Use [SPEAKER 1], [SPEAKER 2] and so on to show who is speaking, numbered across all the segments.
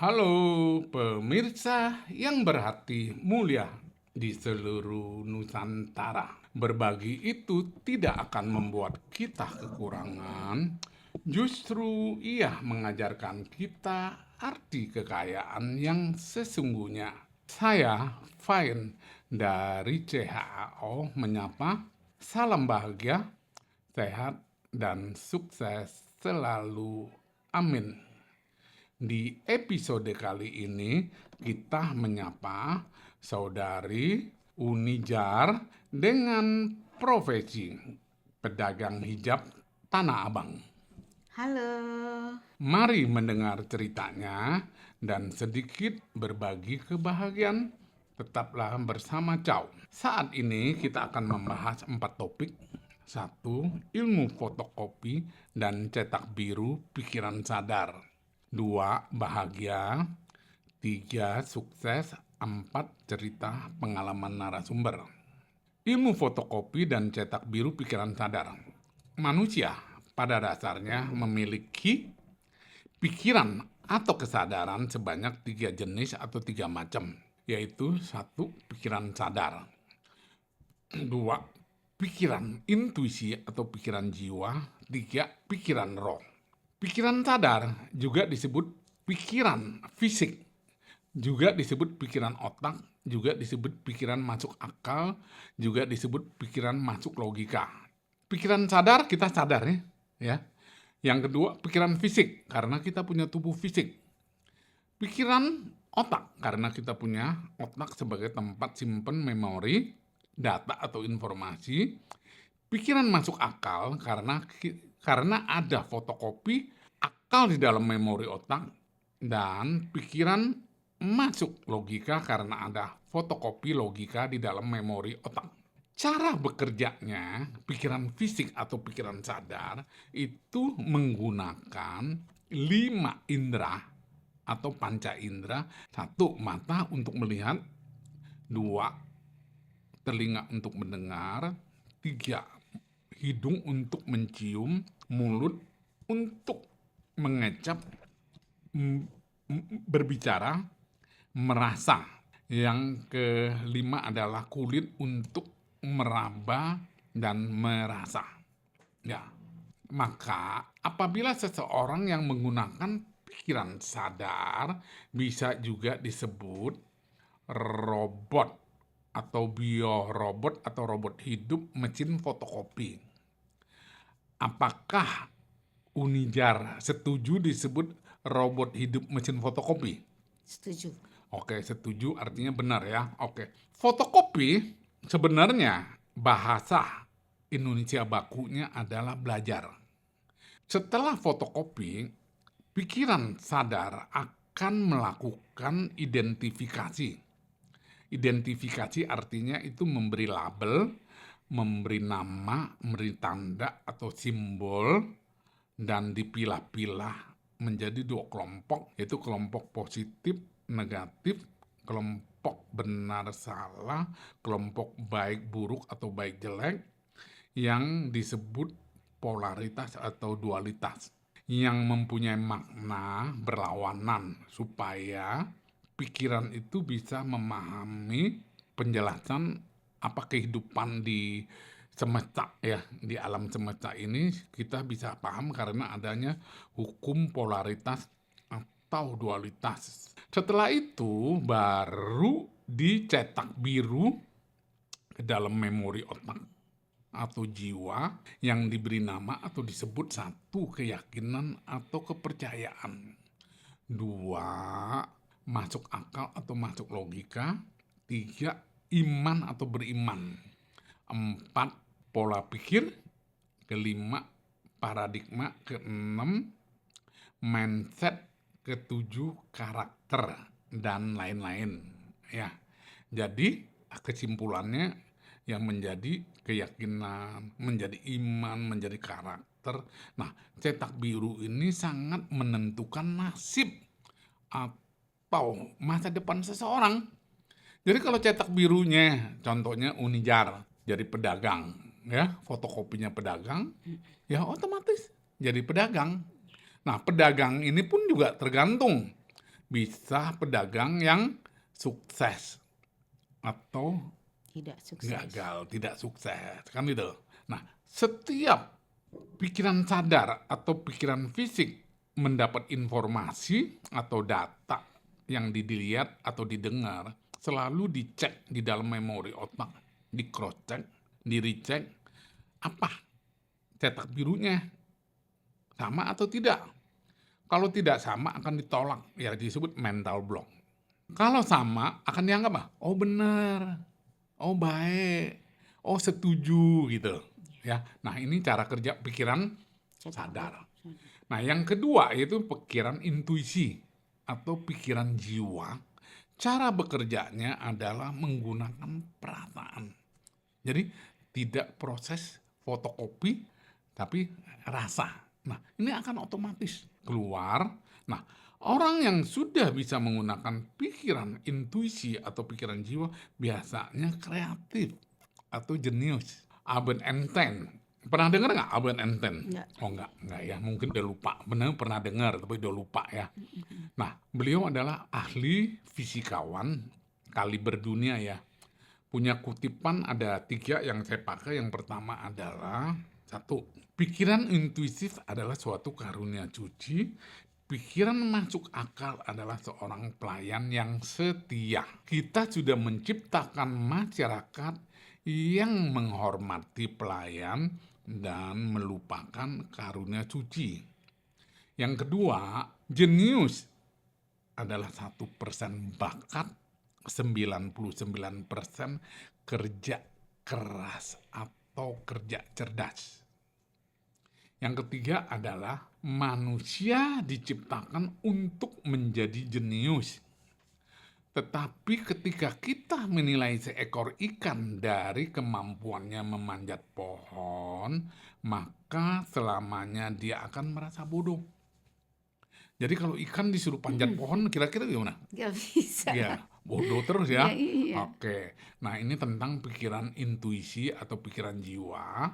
[SPEAKER 1] Halo pemirsa yang berhati mulia di seluruh Nusantara. Berbagi itu tidak akan membuat kita kekurangan, justru ia mengajarkan kita arti kekayaan yang sesungguhnya. Saya, Fain, dari CHAO menyapa, salam bahagia, sehat, dan sukses selalu. Amin. Di episode kali ini kita menyapa saudari Unijar dengan profesi pedagang hijab Tanah Abang.
[SPEAKER 2] Halo.
[SPEAKER 1] Mari mendengar ceritanya dan sedikit berbagi kebahagiaan. Tetaplah bersama Chow. Saat ini kita akan membahas 4 topik. 1. Ilmu fotokopi dan cetak biru pikiran sadar. 2. Bahagia. 3. Sukses. 4. Cerita pengalaman narasumber. Ilmu fotokopi dan cetak biru pikiran sadar. Manusia pada dasarnya memiliki pikiran atau kesadaran sebanyak 3 jenis atau 3 macam, yaitu 1. Pikiran sadar. 2. Pikiran intuisi atau pikiran jiwa. 3. Pikiran roh. Pikiran sadar juga disebut pikiran fisik, juga disebut pikiran otak, juga disebut pikiran masuk akal, juga disebut pikiran masuk logika. Pikiran sadar kita sadar ya. Yang kedua, pikiran fisik, karena kita punya tubuh fisik. Pikiran otak, karena kita punya otak sebagai tempat simpan memori, data atau informasi. Pikiran masuk akal, karena ada fotokopi akal di dalam memori otak. Dan pikiran masuk logika, karena ada fotokopi logika di dalam memori otak. Cara bekerjanya pikiran fisik atau pikiran sadar itu menggunakan 5 indera atau panca indera. 1. Mata untuk melihat. 2. Telinga untuk mendengar. 3. Hidung untuk mencium. Mulut untuk mengecap, berbicara, merasa. Yang kelima adalah kulit untuk meraba dan merasa. Ya, maka apabila seseorang yang menggunakan pikiran sadar bisa juga disebut robot atau biorobot atau robot hidup mesin fotokopi. Apakah Unijar setuju disebut robot hidup mesin fotokopi?
[SPEAKER 2] Setuju.
[SPEAKER 1] Oke, setuju artinya benar ya. Oke. Fotokopi sebenarnya bahasa Indonesia bakunya adalah belajar. Setelah fotokopi, pikiran sadar akan melakukan identifikasi. Identifikasi artinya itu memberi label, memberi nama, memberi tanda atau simbol, dan dipilah-pilah menjadi 2 kelompok, yaitu kelompok positif, negatif, kelompok benar salah, kelompok baik buruk atau baik jelek, yang disebut polaritas atau dualitas, yang mempunyai makna berlawanan supaya pikiran itu bisa memahami penjelasan apa kehidupan di semesta ya, di alam semesta ini kita bisa paham karena adanya hukum polaritas atau dualitas. Setelah itu baru dicetak biru ke dalam memori otak atau jiwa yang diberi nama atau disebut 1. Keyakinan atau kepercayaan. 2. Masuk akal atau masuk logika. 3. Iman atau beriman. 4. Pola pikir. 5. Paradigma. 6. Mindset. 7. Karakter dan lain-lain ya. Jadi kesimpulannya yang menjadi keyakinan, menjadi iman, menjadi karakter. Nah, cetak biru ini sangat menentukan nasib atau masa depan seseorang. Jadi kalau cetak birunya, contohnya Unijar, jadi pedagang, ya, fotokopinya pedagang, ya otomatis jadi pedagang. Nah, pedagang ini pun juga tergantung. bisa pedagang yang sukses atau
[SPEAKER 2] Tidak sukses.
[SPEAKER 1] gagal, tidak sukses, kan itu. Nah, setiap pikiran sadar atau pikiran fisik mendapat informasi atau data yang dilihat atau didengar selalu dicek di dalam memori otak, di cross check, di recheck, apa cetak birunya sama atau tidak. Kalau tidak sama akan ditolak, ya disebut mental block. Kalau sama akan dianggap oh benar, oh baik, oh setuju gitu. Ya, nah ini cara kerja pikiran sadar. Nah yang kedua yaitu pikiran intuisi atau pikiran jiwa. Cara bekerjanya adalah menggunakan perasaan. Jadi tidak proses fotokopi tapi rasa. Nah ini akan otomatis keluar. Nah orang yang sudah bisa menggunakan pikiran intuisi atau pikiran jiwa biasanya kreatif atau jenius. Albert Einstein. Pernah dengar nggak Albert Einstein?
[SPEAKER 2] Enggak.
[SPEAKER 1] Oh enggak ya. Mungkin udah lupa. Benar pernah dengar tapi udah lupa ya. Nah beliau adalah ahli fisikawan kaliber dunia ya. Punya kutipan ada 3 yang saya pakai. Yang pertama adalah 1. Pikiran intuitif adalah suatu karunia suci. Pikiran masuk akal adalah seorang pelayan yang setia. Kita sudah menciptakan masyarakat yang menghormati pelayan dan melupakan karunia suci. Yang kedua, jenius adalah 1% bakat, 99% kerja keras atau kerja cerdas. Yang ketiga adalah manusia diciptakan untuk menjadi jenius. Tetapi ketika kita menilai seekor ikan dari kemampuannya memanjat pohon, maka selamanya dia akan merasa bodoh. Jadi kalau ikan disuruh panjat pohon, kira-kira gimana?
[SPEAKER 2] Nggak bisa.
[SPEAKER 1] Ya, bodoh terus ya.
[SPEAKER 2] Iya.
[SPEAKER 1] Oke, nah ini tentang pikiran intuisi atau pikiran jiwa.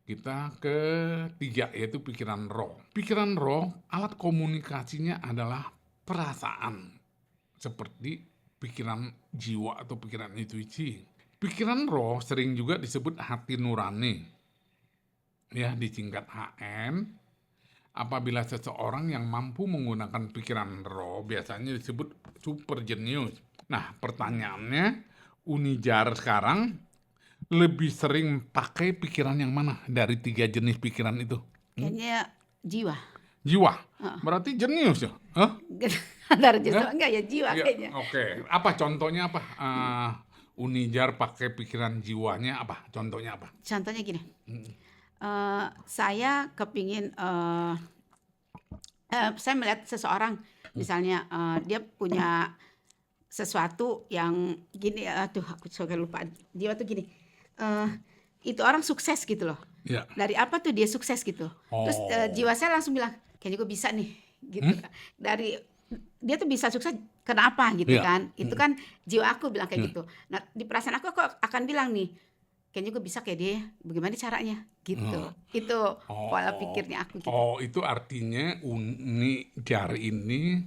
[SPEAKER 1] Kita ketiga yaitu pikiran roh. Pikiran roh, alat komunikasinya adalah perasaan. Seperti pikiran jiwa atau pikiran intuisi. Pikiran roh sering juga disebut hati nurani. Ya, disingkat HN. Apabila seseorang yang mampu menggunakan pikiran roh biasanya disebut super jenius. Nah, pertanyaannya, Unijar sekarang lebih sering pakai pikiran yang mana dari 3 jenis pikiran itu?
[SPEAKER 2] Kayaknya jiwa.
[SPEAKER 1] Jiwa. Berarti jenius ya? Hah?
[SPEAKER 2] Antara jiwa enggak ya jiwa
[SPEAKER 1] Ya,
[SPEAKER 2] kayaknya.
[SPEAKER 1] Oke. Apa contohnya apa? Unijar pakai pikiran jiwanya apa? Contohnya apa?
[SPEAKER 2] Contohnya gini. Saya kepingin saya melihat seseorang misalnya dia punya sesuatu yang gini, aduh aku suka lupa. Jiwa tuh gini. Itu orang sukses gitu loh.
[SPEAKER 1] Ya.
[SPEAKER 2] Dari apa tuh dia sukses gitu. Terus jiwa saya langsung bilang, kayaknya gue bisa nih gitu. Dari dia tuh bisa sukses kenapa gitu
[SPEAKER 1] Iya.
[SPEAKER 2] kan. Itu kan jiwa aku bilang kayak gitu. Nah, di perasaan aku akan bilang nih, kayaknya gue bisa kayak dia. Bagaimana caranya gitu. Itu pola pikirnya aku gitu.
[SPEAKER 1] Oh, itu artinya Unijar ini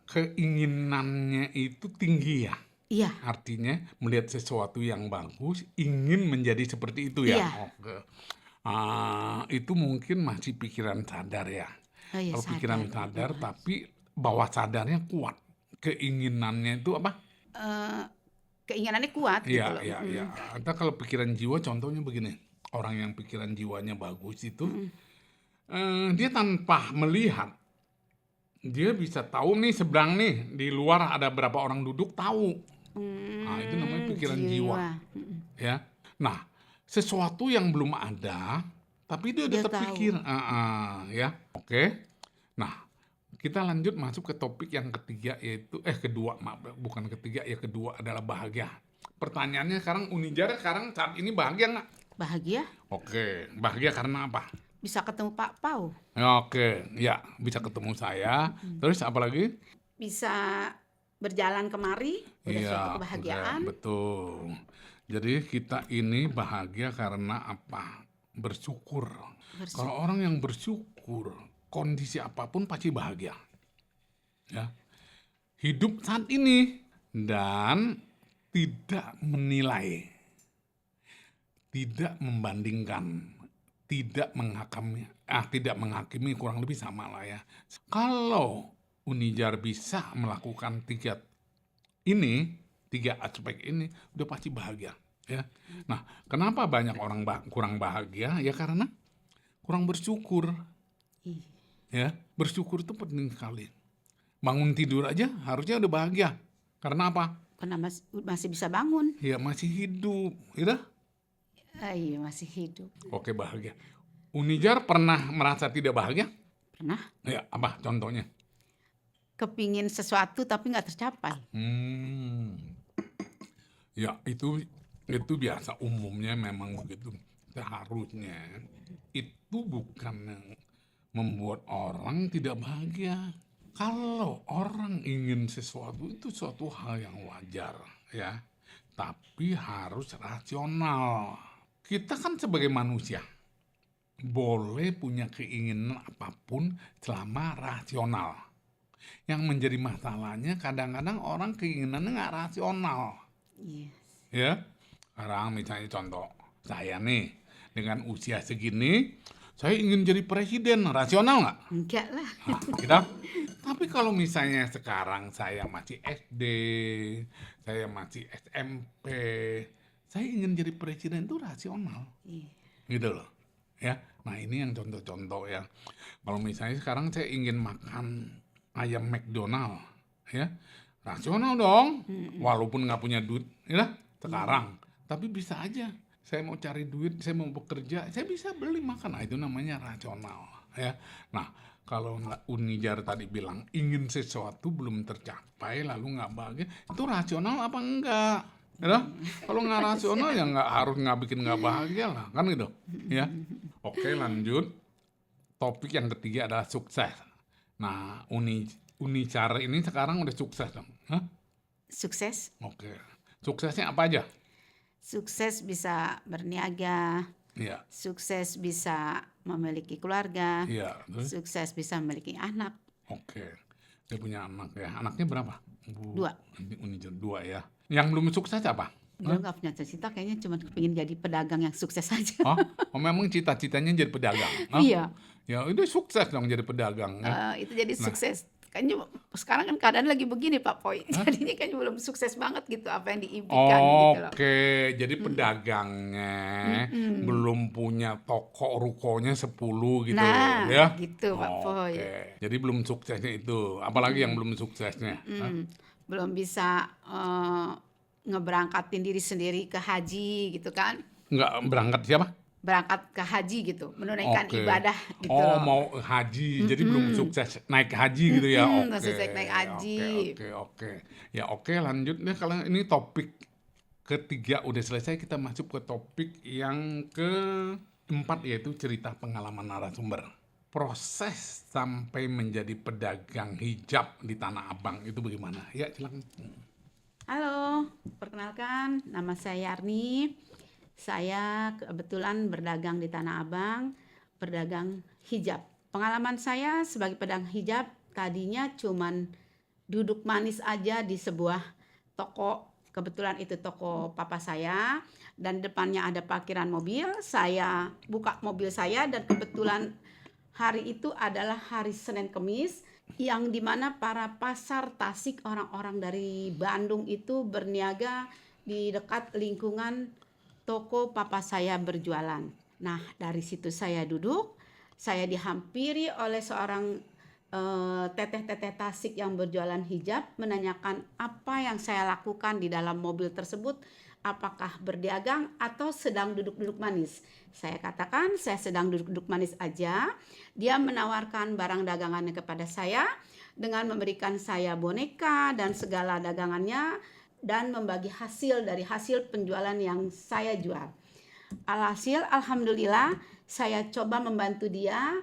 [SPEAKER 1] keinginannya itu tinggi ya?
[SPEAKER 2] Iya.
[SPEAKER 1] Artinya melihat sesuatu yang bagus, ingin menjadi seperti itu ya?
[SPEAKER 2] Iya.
[SPEAKER 1] Oke. Itu mungkin masih pikiran sadar ya?
[SPEAKER 2] Oh iya,
[SPEAKER 1] Kalau pikiran sadar, tapi bawah sadarnya kuat. Keinginannya itu apa?
[SPEAKER 2] Keinginannya kuat gitu
[SPEAKER 1] Iya,
[SPEAKER 2] loh.
[SPEAKER 1] iya, iya. Atau kalau pikiran jiwa contohnya begini. Orang yang pikiran jiwanya bagus itu, dia tanpa melihat, dia bisa tahu nih seberang nih, di luar ada berapa orang duduk, tahu. Nah, itu namanya pikiran jiwa. Ya. Nah, sesuatu yang belum ada, tapi dia udah
[SPEAKER 2] Dia
[SPEAKER 1] terpikir. Ya. Oke. Nah, kita lanjut masuk ke topik yang ketiga yaitu kedua, maaf, bukan ketiga ya, kedua adalah bahagia. Pertanyaannya sekarang, Unijar sekarang saat ini bahagia nggak?
[SPEAKER 2] Bahagia
[SPEAKER 1] Oke, bahagia karena apa?
[SPEAKER 2] bisa ketemu Pak Pau.
[SPEAKER 1] Oke, ya bisa ketemu saya. Terus apa lagi?
[SPEAKER 2] Bisa berjalan kemari, udah
[SPEAKER 1] Iya,
[SPEAKER 2] suatu kebahagiaan.
[SPEAKER 1] udah, betul. Jadi kita ini bahagia karena apa? Bersyukur. Kalau orang yang bersyukur, kondisi apapun pasti bahagia. ya, hidup saat ini dan tidak menilai, tidak membandingkan, tidak menghakimi, kurang lebih sama lah ya. Kalau Unijar bisa melakukan tiga aspek ini, udah pasti bahagia ya. Nah, kenapa banyak orang kurang bahagia? Ya karena kurang bersyukur
[SPEAKER 2] Ih,
[SPEAKER 1] ya. Bersyukur itu penting sekali. Bangun tidur aja harusnya udah bahagia. Karena apa?
[SPEAKER 2] karena masih bisa bangun.
[SPEAKER 1] Ya masih hidup, ya.
[SPEAKER 2] Iya, masih hidup.
[SPEAKER 1] Oke, bahagia. Unijar pernah merasa tidak bahagia?
[SPEAKER 2] Pernah
[SPEAKER 1] Ya, apa contohnya?
[SPEAKER 2] kepingin sesuatu tapi nggak tercapai.
[SPEAKER 1] Ya, itu biasa, umumnya memang begitu. Seharusnya itu bukan yang membuat orang tidak bahagia. Kalau orang ingin sesuatu itu suatu hal yang wajar ya, tapi harus rasional. Kita kan sebagai manusia boleh punya keinginan apapun selama rasional. Yang menjadi masalahnya kadang-kadang orang keinginannya nggak rasional.
[SPEAKER 2] Iya.
[SPEAKER 1] Ya, sekarang misalnya contoh, saya nih dengan usia segini, saya ingin jadi presiden, rasional nggak?
[SPEAKER 2] Enggak lah.
[SPEAKER 1] Nah, gitu. Tapi kalau misalnya sekarang saya masih SD, saya masih SMP, saya ingin jadi presiden itu rasional,
[SPEAKER 2] Iya.
[SPEAKER 1] gitu loh. Ya, nah ini yang contoh-contoh ya. Kalau misalnya sekarang saya ingin makan ayam McDonald, ya rasional dong, walaupun nggak punya duit, ya sekarang. Tapi bisa aja, saya mau cari duit, saya mau bekerja, saya bisa beli makan. Nah, itu namanya rasional, ya. Nah, kalau Unijar tadi bilang ingin sesuatu belum tercapai, lalu nggak bahagia, itu rasional apa enggak? Ya, kalau nggak rasional ya nggak bikin nggak bahagia lah, kan gitu, ya. Oke, lanjut. Topik yang ketiga adalah sukses. Nah, Unicar ini sekarang udah sukses dong. Hah?
[SPEAKER 2] Sukses.
[SPEAKER 1] Oke. Suksesnya apa aja?
[SPEAKER 2] Sukses bisa berniaga,
[SPEAKER 1] Iya,
[SPEAKER 2] sukses bisa memiliki keluarga,
[SPEAKER 1] iya. Terus?
[SPEAKER 2] sukses bisa memiliki anak.
[SPEAKER 1] Oke. Dia punya anak ya. Anaknya berapa?
[SPEAKER 2] 2.
[SPEAKER 1] Unicar 2 ya. Yang belum sukses apa?
[SPEAKER 2] Dia nggak punya cita-cita, kayaknya cuma pengen jadi pedagang yang sukses aja.
[SPEAKER 1] Oh, memang cita-citanya jadi pedagang? Hah?
[SPEAKER 2] Iya.
[SPEAKER 1] Ya, itu sukses dong jadi pedagang. Ya.
[SPEAKER 2] Itu jadi sukses. Kayaknya sekarang kan keadaan lagi begini Pak Poi. Jadinya kayaknya belum sukses banget gitu apa yang diimpikan gitu loh.
[SPEAKER 1] Oke, jadi pedagangnya belum punya toko rukonya 10 gitu
[SPEAKER 2] Nah,
[SPEAKER 1] ya.
[SPEAKER 2] gitu Pak Poi.
[SPEAKER 1] Oke, jadi belum suksesnya itu. Apalagi yang belum suksesnya?
[SPEAKER 2] Belum bisa ngeberangkatin diri sendiri ke haji gitu kan.
[SPEAKER 1] Nggak berangkat siapa?
[SPEAKER 2] Berangkat ke haji gitu, menunaikan
[SPEAKER 1] Oke.
[SPEAKER 2] ibadah gitu
[SPEAKER 1] Oh,
[SPEAKER 2] loh.
[SPEAKER 1] mau haji, jadi belum sukses naik haji gitu ya.
[SPEAKER 2] Belum
[SPEAKER 1] Oke,
[SPEAKER 2] sukses naik haji.
[SPEAKER 1] oke. Ya oke, lanjut deh. Kalau ini topik ketiga udah selesai, kita masuk ke topik yang keempat, yaitu cerita pengalaman narasumber. Proses sampai menjadi pedagang hijab di Tanah Abang itu bagaimana? Ya, silakan.
[SPEAKER 2] Halo, perkenalkan nama saya Yarni. Saya kebetulan berdagang di Tanah Abang, berdagang hijab. Pengalaman saya sebagai pedagang hijab tadinya cuman duduk manis aja di sebuah toko. Kebetulan itu toko papa saya dan depannya ada parkiran mobil. Saya buka mobil saya dan kebetulan hari itu adalah hari Senin Kemis yang dimana para pasar Tasik, orang-orang dari Bandung itu berniaga di dekat lingkungan toko papa saya berjualan. Nah, dari situ saya duduk, saya dihampiri oleh seorang teteh-teteh Tasik yang berjualan hijab, menanyakan apa yang saya lakukan di dalam mobil tersebut, apakah berdagang atau sedang duduk-duduk manis. Saya katakan saya sedang duduk-duduk manis aja. Dia menawarkan barang dagangannya kepada saya dengan memberikan saya boneka dan segala dagangannya dan membagi hasil dari hasil penjualan yang saya jual. Alhasil alhamdulillah saya coba membantu dia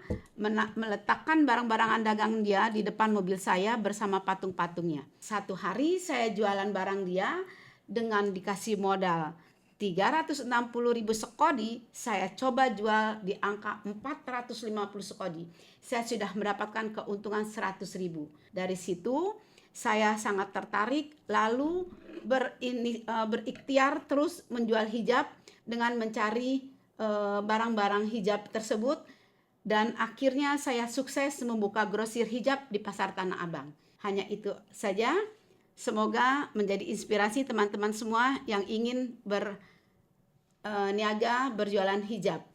[SPEAKER 2] meletakkan barang-barangan dagang dia di depan mobil saya bersama patung-patungnya. Satu hari saya jualan barang dia dengan dikasih modal 360.000 sekodi, saya coba jual di angka 450 sekodi. Saya sudah mendapatkan keuntungan 100.000. Dari situ saya sangat tertarik, lalu berikhtiar terus menjual hijab dengan mencari barang-barang hijab tersebut, dan akhirnya saya sukses membuka grosir hijab di Pasar Tanah Abang. Hanya itu saja. Semoga menjadi inspirasi teman-teman semua yang ingin berniaga berjualan hijab.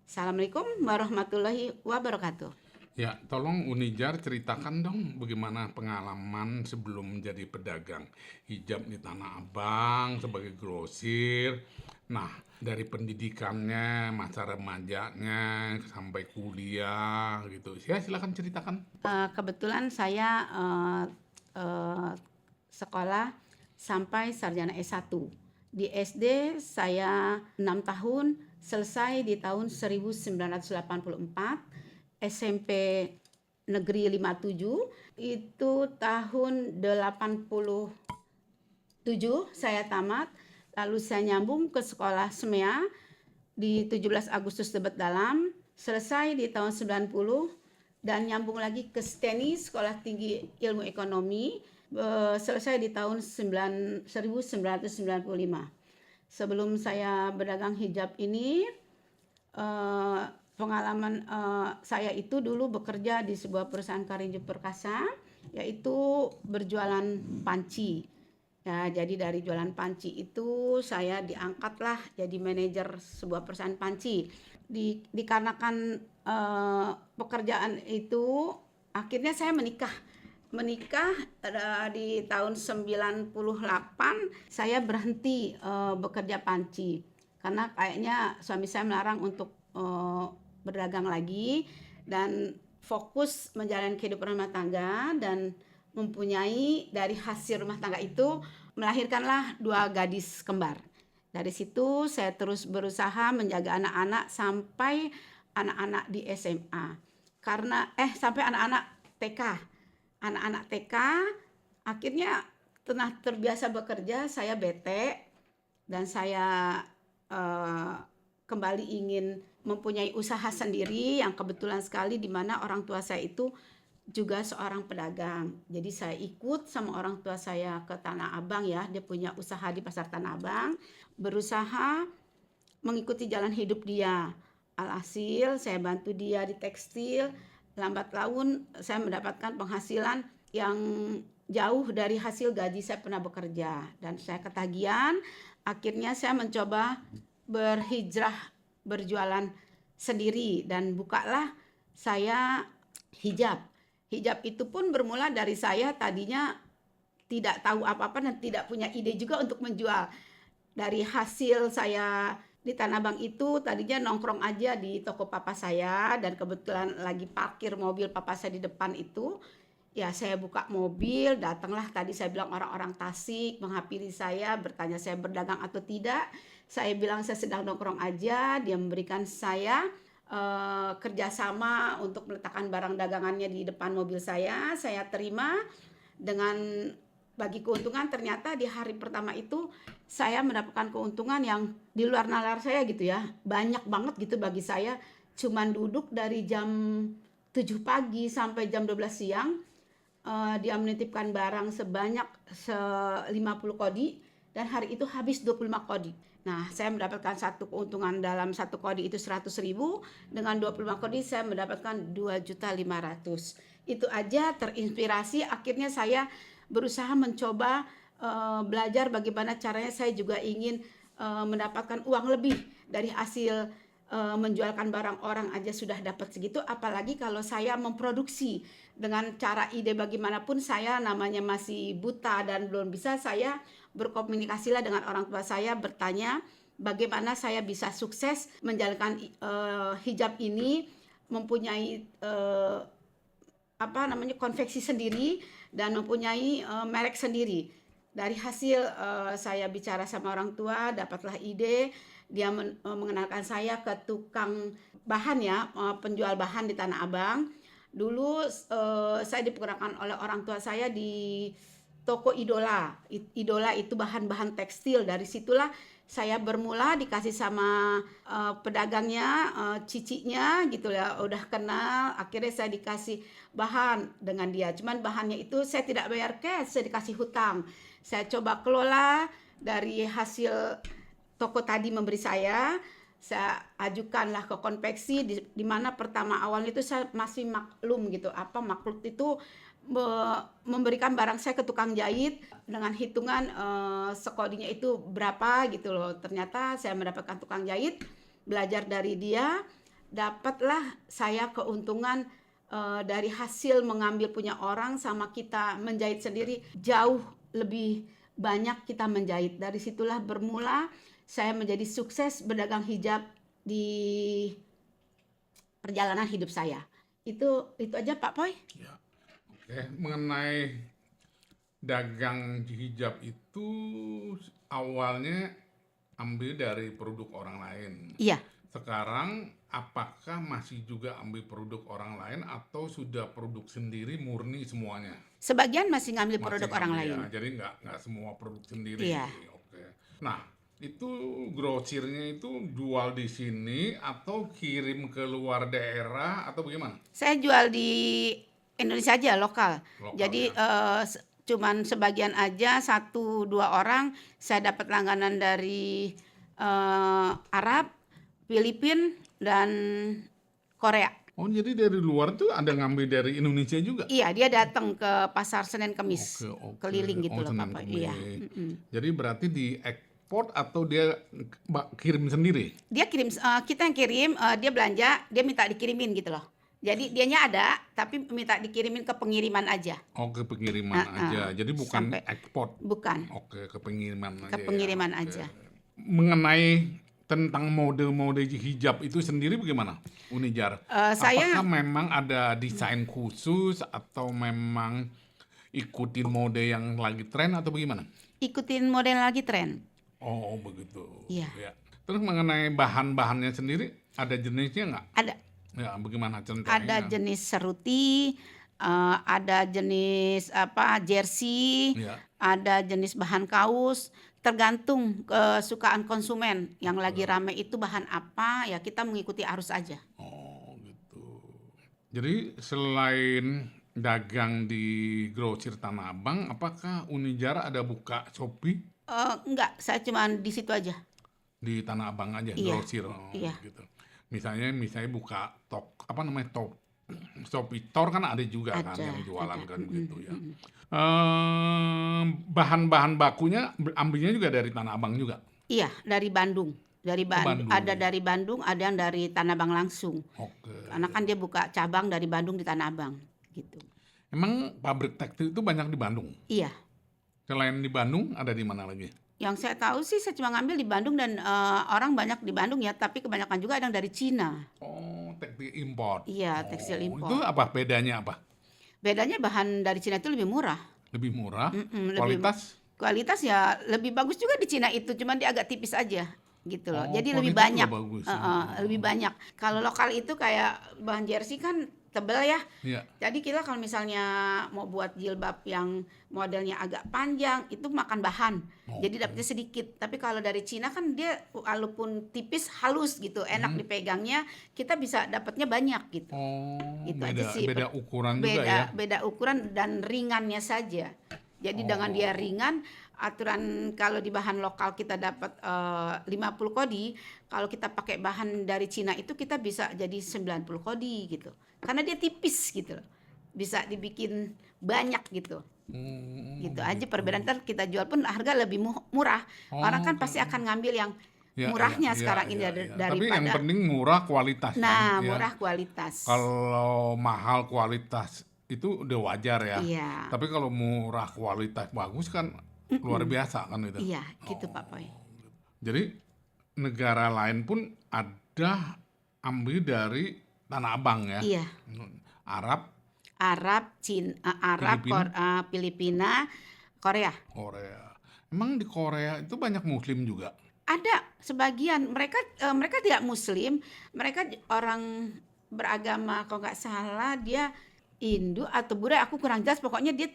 [SPEAKER 2] Assalamualaikum warahmatullahi wabarakatuh.
[SPEAKER 1] Ya, tolong Unijar ceritakan dong bagaimana pengalaman sebelum menjadi pedagang hijab di Tanah Abang sebagai grosir. Nah, dari pendidikannya, masa remajanya, sampai kuliah gitu. Ya, silakan ceritakan.
[SPEAKER 2] Kebetulan saya sekolah sampai sarjana S1. Di SD saya 6 tahun, selesai di tahun 1984. SMP Negeri 57 itu tahun 87 saya tamat. Lalu saya nyambung ke sekolah SMEA di 17 Agustus Tebet Dalam, selesai di tahun 90, dan nyambung lagi ke STENI, Sekolah Tinggi Ilmu Ekonomi, selesai di tahun 1995. Sebelum saya berdagang hijab ini, pengalaman saya itu dulu bekerja di sebuah perusahaan Karinju Perkasa, yaitu berjualan panci. Ya, jadi dari jualan panci itu saya diangkatlah jadi manajer sebuah perusahaan panci. Dikarenakan pekerjaan itu, akhirnya saya menikah di tahun 98. Saya berhenti bekerja panci karena kayaknya suami saya melarang untuk berdagang lagi, dan fokus menjalani kehidupan rumah tangga, dan mempunyai dari hasil rumah tangga itu melahirkanlah 2 gadis kembar. Dari situ saya terus berusaha menjaga anak-anak sampai anak-anak di SMA. Sampai anak-anak TK. Anak-anak TK akhirnya telah terbiasa bekerja, saya bete, dan saya kembali ingin mempunyai usaha sendiri, yang kebetulan sekali di mana orang tua saya itu juga seorang pedagang. Jadi saya ikut sama orang tua saya ke Tanah Abang, ya, dia punya usaha di Pasar Tanah Abang, berusaha mengikuti jalan hidup dia. Alhasil saya bantu dia di tekstil, lambat laun saya mendapatkan penghasilan yang jauh dari hasil gaji saya pernah bekerja, dan saya ketagihan. Akhirnya saya mencoba berhijrah berjualan sendiri, dan bukalah saya hijab. Hijab itu pun bermula dari saya tadinya tidak tahu apa-apa dan tidak punya ide juga untuk menjual. Dari hasil saya di Tanah Abang itu tadinya nongkrong aja di toko papa saya, dan kebetulan lagi parkir mobil papa saya di depan itu. Ya, saya buka mobil, datanglah tadi saya bilang orang-orang Tasik menghampiri saya, bertanya saya berdagang atau tidak. Saya bilang saya sedang nongkrong aja. Dia memberikan saya kerjasama untuk meletakkan barang dagangannya di depan mobil saya terima dengan bagi keuntungan. Ternyata di hari pertama itu saya mendapatkan keuntungan yang di luar nalar saya gitu ya, banyak banget gitu bagi saya. Cuman duduk dari jam 7 pagi sampai jam 12 siang, dia menitipkan barang sebanyak 50 kodi, dan hari itu habis 25 kodi. Nah, saya mendapatkan satu keuntungan dalam satu kodi itu 100.000, dengan 25 kodi saya mendapatkan 2.500.000. Itu aja terinspirasi, akhirnya saya berusaha mencoba belajar bagaimana caranya saya juga ingin mendapatkan uang lebih dari hasil menjualkan barang orang aja sudah dapat segitu, apalagi kalau saya memproduksi dengan cara ide bagaimanapun. Saya namanya masih buta dan belum bisa, saya berkomunikasilah dengan orang tua saya, bertanya bagaimana saya bisa sukses menjalankan hijab ini, mempunyai konveksi sendiri dan mempunyai merek sendiri. Dari hasil saya bicara sama orang tua, dapatlah ide. Dia mengenalkan saya ke tukang bahan, ya, penjual bahan di Tanah Abang. Dulu saya diperkenalkan oleh orang tua saya di toko Idola. Idola itu bahan-bahan tekstil. Dari situlah saya bermula dikasih sama pedagangnya, cicinya gitu ya, udah kenal, akhirnya saya dikasih bahan dengan dia. Cuman bahannya itu saya tidak bayar cash, saya dikasih hutang. Saya coba kelola dari hasil toko tadi memberi saya ajukanlah ke konveksi di mana pertama awalnya itu saya masih maklum gitu, apa maklum itu memberikan barang saya ke tukang jahit dengan hitungan sekodinya itu berapa gitu loh. Ternyata saya mendapatkan tukang jahit, belajar dari dia, dapatlah saya keuntungan dari hasil mengambil punya orang sama kita menjahit sendiri jauh lebih banyak kita menjahit. Dari situlah bermula saya menjadi sukses berdagang hijab di perjalanan hidup saya. Itu aja Pak Poi.
[SPEAKER 1] Ya. Oke, mengenai dagang hijab itu awalnya ambil dari produk orang lain.
[SPEAKER 2] Iya.
[SPEAKER 1] Sekarang apakah masih juga ambil produk orang lain atau sudah produk sendiri murni semuanya?
[SPEAKER 2] Sebagian masih ngambil produk
[SPEAKER 1] Masih
[SPEAKER 2] orang
[SPEAKER 1] ngambil
[SPEAKER 2] lain.
[SPEAKER 1] ya, jadi nggak semua produk sendiri.
[SPEAKER 2] Iya.
[SPEAKER 1] Oke. Nah, itu grosirnya itu jual di sini atau kirim ke luar daerah atau bagaimana?
[SPEAKER 2] Saya jual di Indonesia aja lokal. Jadi cuman sebagian aja 1-2 orang saya dapat langganan dari Arab, Filipina dan Korea.
[SPEAKER 1] Oh, jadi dari luar tuh ada ngambil dari Indonesia juga?
[SPEAKER 2] Iya, dia datang ke pasar Senin Kemis,
[SPEAKER 1] Oke.
[SPEAKER 2] keliling gitu loh
[SPEAKER 1] Senin
[SPEAKER 2] Pak.
[SPEAKER 1] Kemis.
[SPEAKER 2] Iya.
[SPEAKER 1] Jadi berarti diekspor atau dia kirim sendiri?
[SPEAKER 2] Dia kirim, kita yang kirim, dia belanja, dia minta dikirimin gitu loh. Jadi dianya ada, tapi minta dikirimin ke pengiriman aja.
[SPEAKER 1] Oh, ke pengiriman aja. Jadi bukan ekspor.
[SPEAKER 2] Bukan.
[SPEAKER 1] Oke, ke pengiriman aja.
[SPEAKER 2] Ke pengiriman
[SPEAKER 1] ya.
[SPEAKER 2] aja.
[SPEAKER 1] Mengenai tentang mode-mode hijab itu sendiri bagaimana, Unijar? Apakah memang ada desain khusus atau memang ikutin mode yang lagi tren atau bagaimana?
[SPEAKER 2] Ikutin model lagi tren.
[SPEAKER 1] Oh, begitu.
[SPEAKER 2] Iya.
[SPEAKER 1] Ya. Terus mengenai bahan-bahannya sendiri, ada jenisnya nggak?
[SPEAKER 2] Ada.
[SPEAKER 1] Ya, bagaimana contohnya?
[SPEAKER 2] Ada jenis seruti, ada jenis jersey,
[SPEAKER 1] Ya.
[SPEAKER 2] ada jenis bahan kaos, tergantung kesukaan konsumen. Yang lagi rame itu bahan apa, ya kita mengikuti arus aja.
[SPEAKER 1] Oh, gitu. Jadi selain dagang di grosir Tanah Abang, apakah Unijar ada buka Shopee?
[SPEAKER 2] Enggak, saya cuma di situ aja.
[SPEAKER 1] Di Tanah Abang aja,
[SPEAKER 2] Iya.
[SPEAKER 1] grosir.
[SPEAKER 2] Iya.
[SPEAKER 1] Gitu. Misalnya buka Shopee Store kan ada juga kan yang jualan kan gitu ya. Bahan-bahan bakunya ambilnya juga dari Tanah Abang juga.
[SPEAKER 2] Iya, dari Bandung.
[SPEAKER 1] Bandung.
[SPEAKER 2] Ada dari Bandung, ada yang dari Tanah Abang langsung.
[SPEAKER 1] Oke.
[SPEAKER 2] Karena kan dia buka cabang dari Bandung di Tanah Abang gitu.
[SPEAKER 1] Emang pabrik tekstil itu banyak di Bandung?
[SPEAKER 2] Iya.
[SPEAKER 1] Selain di Bandung ada di mana lagi?
[SPEAKER 2] Yang saya tahu sih saya cuma ngambil di Bandung dan orang banyak di Bandung ya, tapi kebanyakan juga ada yang dari Cina.
[SPEAKER 1] Oh, tekstil impor.
[SPEAKER 2] Iya, tekstil impor.
[SPEAKER 1] Itu apa bedanya apa?
[SPEAKER 2] Bedanya bahan dari Cina itu lebih murah.
[SPEAKER 1] Lebih murah?
[SPEAKER 2] Kualitas? Kualitas ya lebih bagus juga di Cina itu, cuman dia agak tipis aja gitu loh.
[SPEAKER 1] Oh,
[SPEAKER 2] Jadi lebih
[SPEAKER 1] kualitas
[SPEAKER 2] banyak.
[SPEAKER 1] juga bagus.
[SPEAKER 2] Lebih banyak. Kalau lokal itu kayak bahan jersey kan tebal ya.
[SPEAKER 1] Iya.
[SPEAKER 2] Jadi kita kalau misalnya mau buat jilbab yang modelnya agak panjang itu makan bahan. Jadi dapetnya sedikit. Tapi kalau dari Cina kan dia walaupun tipis halus gitu, enak dipegangnya, kita bisa dapatnya banyak gitu.
[SPEAKER 1] Oh,
[SPEAKER 2] Itu aja sih.
[SPEAKER 1] beda ukuran juga ya.
[SPEAKER 2] Beda ukuran dan ringannya saja. Jadi dengan dia ringan, aturan kalau di bahan lokal kita dapat 50 kodi, kalau kita pakai bahan dari Cina itu kita bisa jadi 90 kodi gitu. Karena dia tipis gitu. Bisa dibikin banyak gitu. Gitu aja perbedaan. Ntar kita jual pun harga lebih murah. Orang kan pasti akan ngambil yang murahnya sekarang ini daripada.
[SPEAKER 1] Tapi yang penting murah kualitas.
[SPEAKER 2] Nah,
[SPEAKER 1] kan?
[SPEAKER 2] murah kualitas.
[SPEAKER 1] Kalau mahal kualitas itu udah wajar ya.
[SPEAKER 2] Iya.
[SPEAKER 1] Tapi kalau murah kualitas bagus kan luar biasa kan itu.
[SPEAKER 2] Iya, gitu Pak Poi.
[SPEAKER 1] Jadi negara lain pun ada ambil dari Tanah Abang ya.
[SPEAKER 2] Iya.
[SPEAKER 1] Arab,
[SPEAKER 2] Cina, Filipina, Korea.
[SPEAKER 1] Emang di Korea itu banyak Muslim juga?
[SPEAKER 2] Ada sebagian. Mereka tidak Muslim. Mereka orang beragama kalau nggak salah dia Hindu atau Buddha. Aku kurang jelas. Pokoknya dia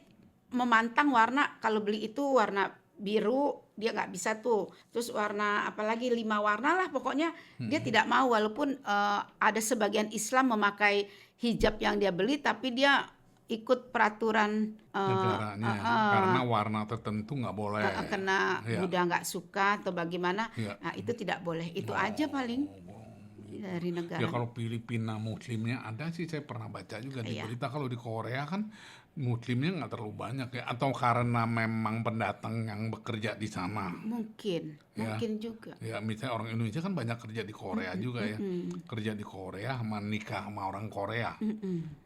[SPEAKER 2] memantang warna. Kalau beli itu warna biru dia nggak bisa tuh. Terus warna apalagi 5 warna lah pokoknya dia tidak mau walaupun ada sebagian Islam memakai hijab yang dia beli tapi dia ikut peraturan
[SPEAKER 1] Negaranya karena warna tertentu nggak boleh.
[SPEAKER 2] karena
[SPEAKER 1] Ya,
[SPEAKER 2] Buddha nggak suka atau bagaimana.
[SPEAKER 1] ya.
[SPEAKER 2] Nah, itu tidak boleh. Itu aja paling dari
[SPEAKER 1] Ya
[SPEAKER 2] negara.
[SPEAKER 1] kalau Filipina muslimnya ada sih, saya pernah baca juga di
[SPEAKER 2] Iya.
[SPEAKER 1] berita. Kalau di Korea kan muslimnya nggak terlalu banyak ya, atau karena memang pendatang yang bekerja di sana.
[SPEAKER 2] Mungkin
[SPEAKER 1] Ya.
[SPEAKER 2] juga.
[SPEAKER 1] Ya misalnya orang Indonesia kan banyak kerja di Korea juga ya, kerja di Korea sama nikah sama orang Korea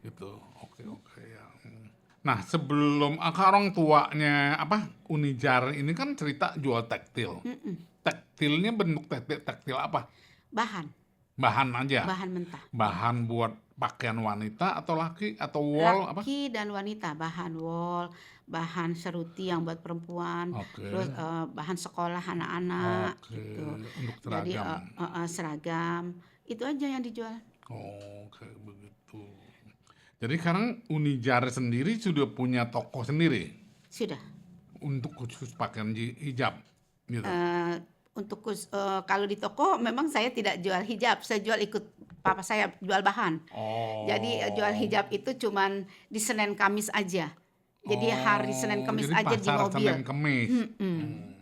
[SPEAKER 1] gitu. Oke ya. Nah sebelum orang tuanya Unijar ini kan cerita jual tekstil. Tekstilnya bentuk tekstil apa? Bahan aja.
[SPEAKER 2] Bahan mentah.
[SPEAKER 1] Bahan buat pakaian wanita atau laki atau wol apa?
[SPEAKER 2] Laki dan wanita, bahan wol, bahan seruti yang buat perempuan,
[SPEAKER 1] Oke.
[SPEAKER 2] terus bahan sekolah anak-anak
[SPEAKER 1] Oke,
[SPEAKER 2] gitu.
[SPEAKER 1] untuk
[SPEAKER 2] Jadi
[SPEAKER 1] seragam.
[SPEAKER 2] seragam itu aja yang dijual.
[SPEAKER 1] Oke, begitu. Jadi sekarang Unijar sendiri sudah punya toko sendiri
[SPEAKER 2] Sudah.
[SPEAKER 1] untuk khusus pakaian hijab gitu.
[SPEAKER 2] Kalau di toko memang saya tidak jual hijab, saya jual ikut papa saya jual bahan.
[SPEAKER 1] Oh.
[SPEAKER 2] Jadi jual hijab itu cuman di Senin Kamis aja. Jadi hari Senin Kamis
[SPEAKER 1] jadi
[SPEAKER 2] aja di
[SPEAKER 1] pasar
[SPEAKER 2] mobil.
[SPEAKER 1] Senin Kemis.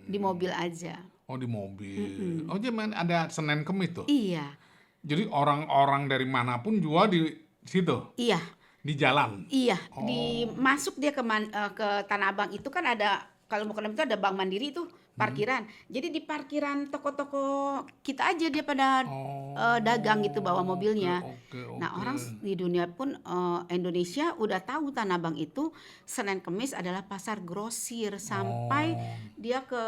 [SPEAKER 2] Di mobil aja.
[SPEAKER 1] Oh, di mobil. Oh, jadi ada Senin Kemis tuh.
[SPEAKER 2] Iya.
[SPEAKER 1] Jadi orang-orang dari manapun jual di situ,
[SPEAKER 2] Iya.
[SPEAKER 1] di jalan.
[SPEAKER 2] Iya, masuk dia ke Tanah Abang itu kan ada, kalau mau ke dalam itu ada Bank Mandiri itu parkiran. Jadi di parkiran toko-toko kita aja dia pada dagang gitu bawa mobilnya.
[SPEAKER 1] Oke.
[SPEAKER 2] Nah, orang di dunia pun Indonesia udah tahu Tanah Abang itu Senin Kemis adalah pasar grosir sampai dia ke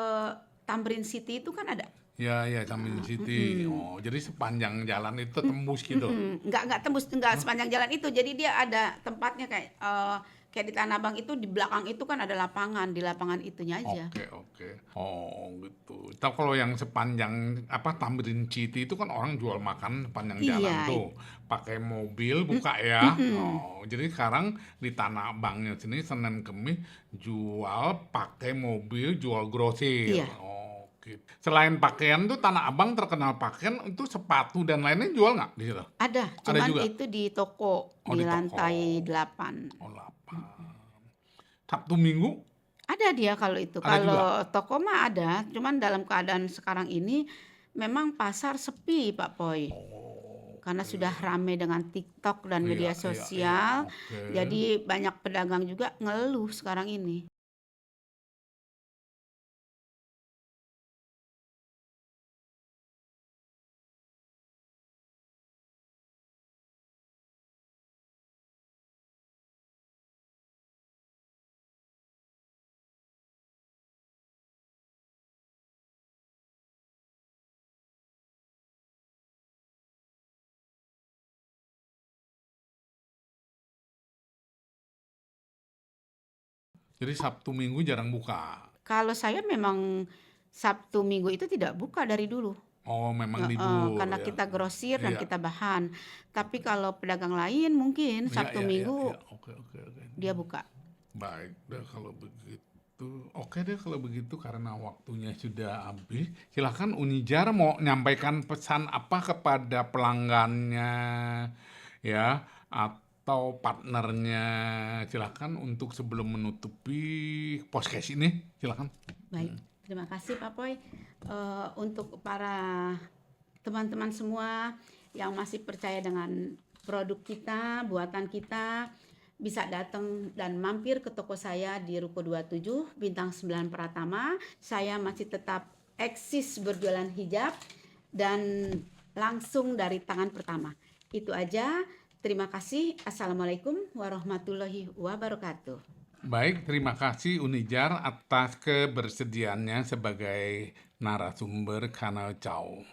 [SPEAKER 2] Tamrin City itu kan ada.
[SPEAKER 1] Ya, Tamrin City. Oh, jadi sepanjang jalan itu tembus gitu.
[SPEAKER 2] Nggak tembus, nggak sepanjang jalan itu. Jadi dia ada tempatnya kayak di Tanah Abang itu di belakang itu kan ada lapangan, di lapangan itunya aja.
[SPEAKER 1] Oke. Oh, gitu. Tahu kalau yang sepanjang Tamrin City itu kan orang jual makan sepanjang jalan
[SPEAKER 2] Iya.
[SPEAKER 1] tuh. Pakai mobil buka ya. Oh, jadi sekarang di Tanah Abangnya sini Senin Kemis jual pakai mobil, jual grosir.
[SPEAKER 2] Iya.
[SPEAKER 1] Oh, gitu. Selain pakaian tuh Tanah Abang terkenal pakaian, itu sepatu dan lainnya jual nggak di situ?
[SPEAKER 2] Ada,
[SPEAKER 1] Ada
[SPEAKER 2] cuman
[SPEAKER 1] juga?
[SPEAKER 2] itu di toko
[SPEAKER 1] Oh,
[SPEAKER 2] di
[SPEAKER 1] di toko.
[SPEAKER 2] lantai 8.
[SPEAKER 1] Oh, 8. Sabtu Minggu
[SPEAKER 2] Ada dia kalau itu.
[SPEAKER 1] Ada
[SPEAKER 2] Kalau toko mah ada, cuman dalam keadaan sekarang ini memang pasar sepi, Pak Poi. Karena sudah ramai dengan TikTok dan media
[SPEAKER 1] Iya,
[SPEAKER 2] sosial.
[SPEAKER 1] oke.
[SPEAKER 2] Jadi banyak pedagang juga ngeluh sekarang ini.
[SPEAKER 1] Jadi Sabtu Minggu jarang buka.
[SPEAKER 2] Kalau saya memang Sabtu Minggu itu tidak buka dari dulu.
[SPEAKER 1] Oh, memang libur
[SPEAKER 2] Karena
[SPEAKER 1] ya.
[SPEAKER 2] kita grosir dan
[SPEAKER 1] Iya.
[SPEAKER 2] kita bahan. Tapi kalau pedagang lain mungkin
[SPEAKER 1] Iya,
[SPEAKER 2] Sabtu
[SPEAKER 1] iya.
[SPEAKER 2] Minggu
[SPEAKER 1] Oke.
[SPEAKER 2] dia buka.
[SPEAKER 1] Baik, deh kalau begitu. Oke deh kalau begitu, karena waktunya sudah habis. Silakan Unijar mau nyampaikan pesan apa kepada pelanggannya ya, atau partnernya. Silakan untuk sebelum menutupi podcast ini. Silakan.
[SPEAKER 2] Baik, terima kasih Pak Poi. Untuk para teman-teman semua yang masih percaya dengan produk kita, buatan kita, bisa datang dan mampir ke toko saya di Ruko 27 Bintang 9 Pratama. Saya masih tetap eksis berjualan hijab dan langsung dari tangan pertama. Itu aja. Terima kasih. Assalamualaikum warahmatullahi wabarakatuh.
[SPEAKER 1] Baik, terima kasih Unijar atas kebersediaannya sebagai narasumber Kanal Chow.